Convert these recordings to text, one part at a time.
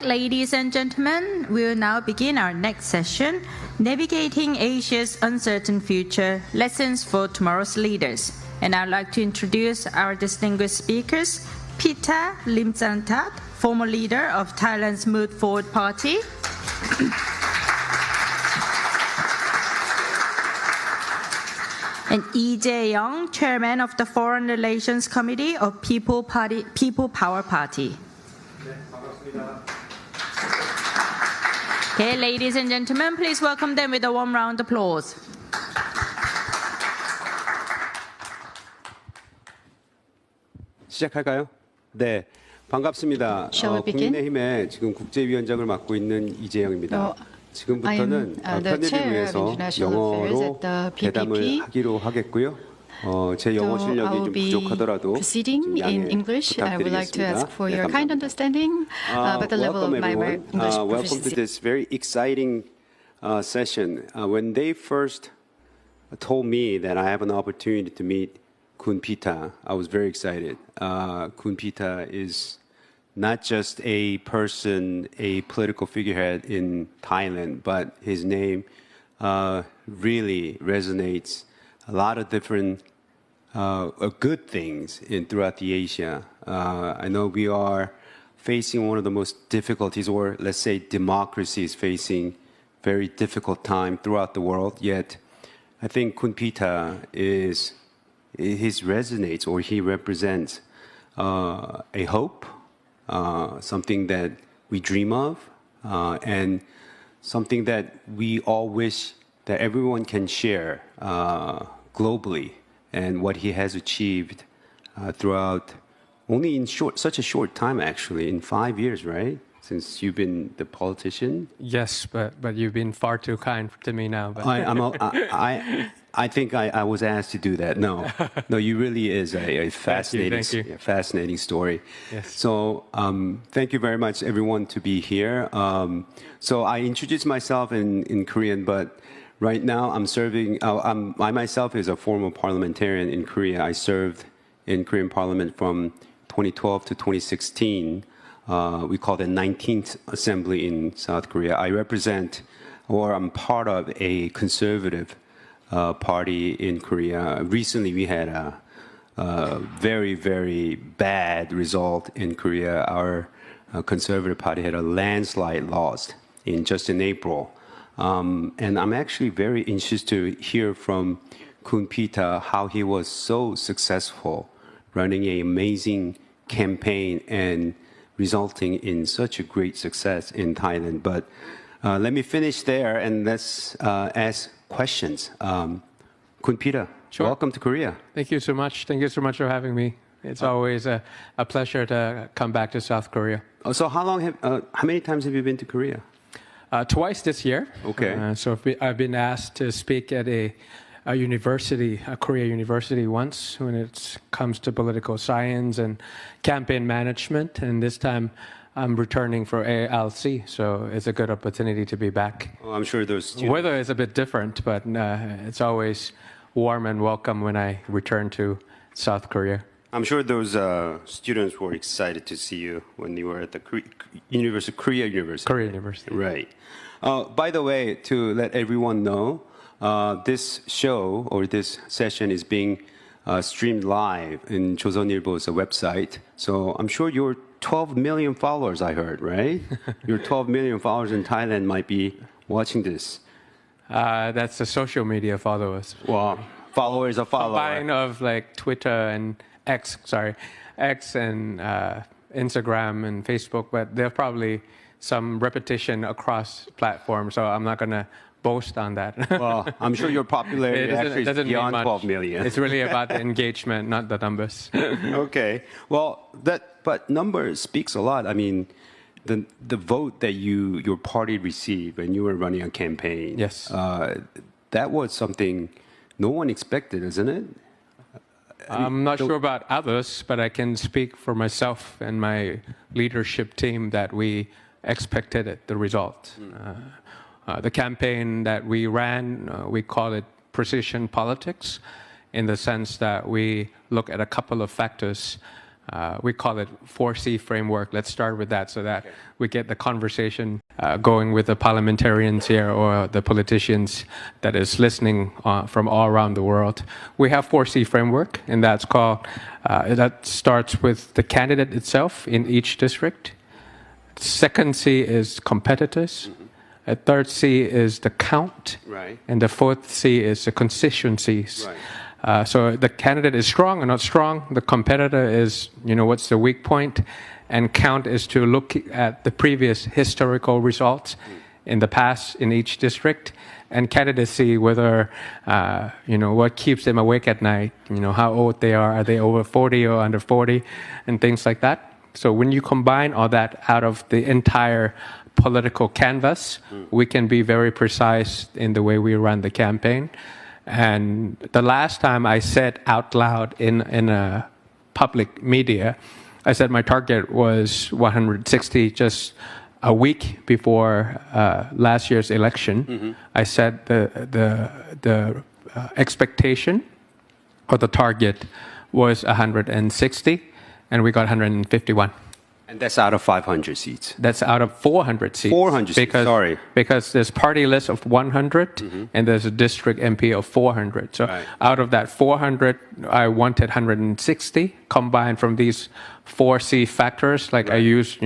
Ladies and gentlemen, we will now begin our next session, Navigating Asia's Uncertain Future, Lessons for Tomorrow's Leaders. And I'd like to introduce our distinguished speakers, Pita Limchantat, former leader of Thailand's Move Forward Party. And Lee Jae-young, chairman of the Foreign Relations Committee of People Power Party. Okay, ladies and gentlemen, please welcome them with a warm round of applause. 시작할까요? 네, 반갑습니다. 국민의힘의 지금 국제위원장을 맡고 있는 이재영입니다. 지금부터는 편의를 위해서 영어로 대담을 하기로 하겠고요. 제 영어 실력이 좀 부족하더라도 좀 양해 부탁드리겠습니다. Welcome everyone. Welcome to this very exciting session. When they first told me that I have an opportunity to meet Kun Pita, I was very excited. Kun Pita is not just a person, a political figurehead in Thailand, but his name really resonates a lot of different good things throughout the Asia. I know we are facing one of the most difficulties, or let's say democracy is facing very difficult time throughout the world, yet I think Kun Pita resonates, or he represents a hope, something that we dream of, and something that we all wish that everyone can share globally, and what he has achieved throughout only in such a short time, actually, in 5 years, right? Since you've been the politician. Yes, but you've been far too kind to me now. But. I think I was asked to do that. No, you really is a fascinating story. Yes. So thank you very much, everyone, to be here. So I introduced myself in Korean, but right now I'm serving. I myself is a former parliamentarian in Korea. I served in Korean Parliament from 2012 to 2016. We call it 19th Assembly in South Korea. I represent, or I'm part of, a conservative party in Korea. Recently, we had a very, very bad result in Korea. Our conservative party had a landslide loss just in April. And I'm actually very interested to hear from Kun Pita how he was so successful running an amazing campaign and resulting in such a great success in Thailand. But let me finish there and let's ask questions. Kun Pita, Sure. Welcome to Korea. Thank you so much. Thank you so much for having me. It's always a pleasure to come back to South Korea. So how many times have you been to Korea? Twice this year. Okay. So I've been asked to speak at a university, a Korea university once when it comes to political science and campaign management. And this time I'm returning for ALC, so it's a good opportunity to be back. Oh, I'm sure those students... Weather is a bit different, but it's always warm and welcome when I return to South Korea. I'm sure those students were excited to see you when you were at the Korea University. Korea University. Right. By the way, to let everyone know, this show or this session is being streamed live in 조선일보's website. So I'm sure your 12 million followers, I heard, right? Your 12 million followers in Thailand might be watching this. That's the social media followers. Well, followers of followers. Combine of like Twitter and X and Instagram and Facebook, but there's probably some repetition across platforms, so I'm not going to boast on that. Well, I'm sure your popularity actually is beyond 12 million. It's really about the engagement, not the numbers. Okay. Well, but numbers speaks a lot. I mean, the vote that your party received when you were running a campaign. Yes. That was something no one expected, isn't it? I'm not sure about others, but I can speak for myself and my leadership team that we expected it, the result. The campaign that we ran, we call it precision politics, in the sense that we look at a couple of factors. we call it 4C framework. Let's start with that so that we get the conversation going with the parliamentarians here or the politicians that is listening from all around the world. We have 4C framework, and that's called, that starts with the candidate itself in each district. Second C is competitors. A third C is the count. Right. And the fourth C is the constituencies. Right. So the candidate is strong or not strong. The competitor is, what's the weak point? And count is to look at the previous historical results in the past in each district. And candidacy, whether, what keeps them awake at night, how old they are they over 40 or under 40, and things like that. So when you combine all that out of the entire political canvas, we can be very precise in the way we run the campaign. And the last time I said out loud in a public media, I said my target was 160 just a week before last year's election. I said the expectation or the target was 160, and we got 151. And that's out of 500 seats. That's out of 400 seats. 400 seats, sorry. Because there's party list of 100 and there's a district MP of 400. So out of that 400, I wanted 160 combined from these 4C factors. Like I used,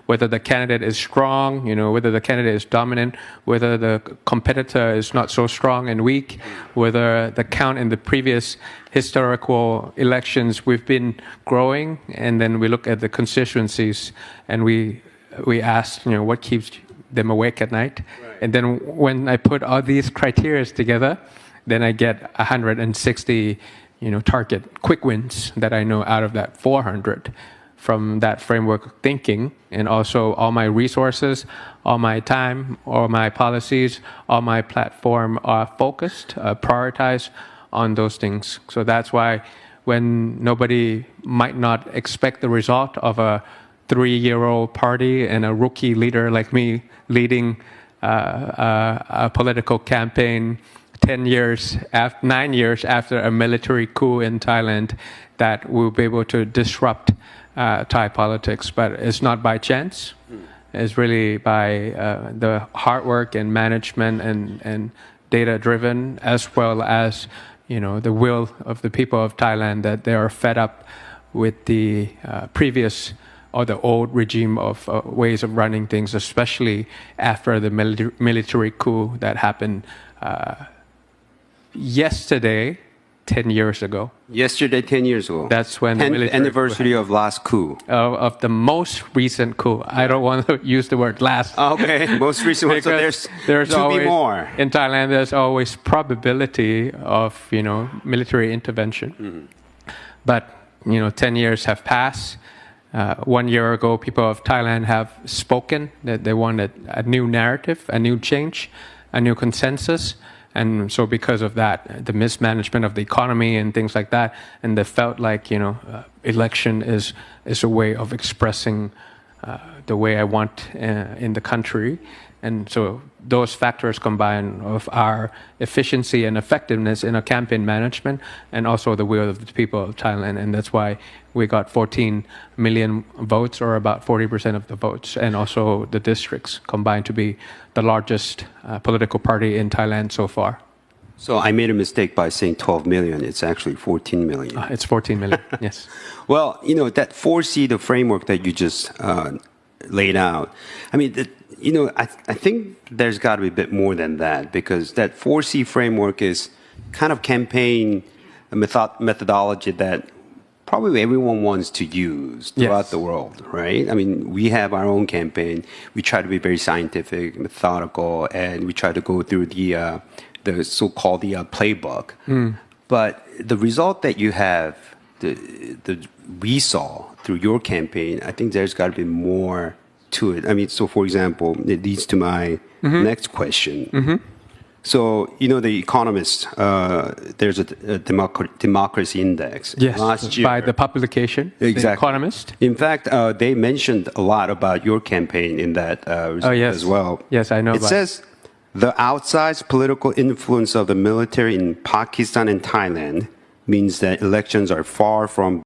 whether the candidate is strong, whether the candidate is dominant, whether the competitor is not so strong and weak, whether the count in the previous historical elections we've been growing, and then we look at the constituencies and we ask, what keeps them awake at night. Right. And then when I put all these criteria together, then I get 160 target quick wins that I know out of that 400 from that framework of thinking. And also all my resources, all my time, all my policies, all my platform are focused, prioritized on those things. So that's why when nobody might not expect the result of a 3-year-old party and a rookie leader like me leading a political campaign 9 years after a military coup in Thailand, that we'll be able to disrupt Thai politics. But it's not by chance. It's really by the hard work and management and data-driven, as well as the will of the people of Thailand, that they are fed up with the previous or the old regime of ways of running things, especially after the military coup that happened yesterday, 10 years ago. Yesterday, 10 years ago. That's when the 10th anniversary of last coup. Of the most recent coup. I don't want to use the word last. Okay, most recent one. So there's to always, be more. In Thailand, there's always probability of, military intervention. But, 10 years have passed. 1 year ago, people of Thailand have spoken that they wanted a new narrative, a new change, a new consensus. And so because of that, the mismanagement of the economy and things like that, and they felt like, election is a way of expressing the way I want in the country. And so those factors combined of our efficiency and effectiveness in our campaign management, and also the will of the people of Thailand. And that's why we got 14 million votes, or about 40% of the votes, and also the districts combined to be the largest political party in Thailand so far. So I made a mistake by saying 12 million. It's actually 14 million. It's 14 million, yes. Well, that 4C, the framework that you just laid out, I mean, I think there's got to be a bit more than that, because that 4C framework is kind of campaign methodology that probably everyone wants to use throughout the world, right? I mean, we have our own campaign. We try to be very scientific, methodical, and we try to go through the so-called playbook. But the result that you have, we saw through your campaign, I think there's got to be more to it. I mean, so for example, it leads to my next question. So, The Economist, there's a democracy index. Yes, last year, by the publication, exactly. The Economist. In fact, they mentioned a lot about your campaign in that result as well. Yes, I know. It says, the outsized political influence of the military in Pakistan and Thailand means that elections are far from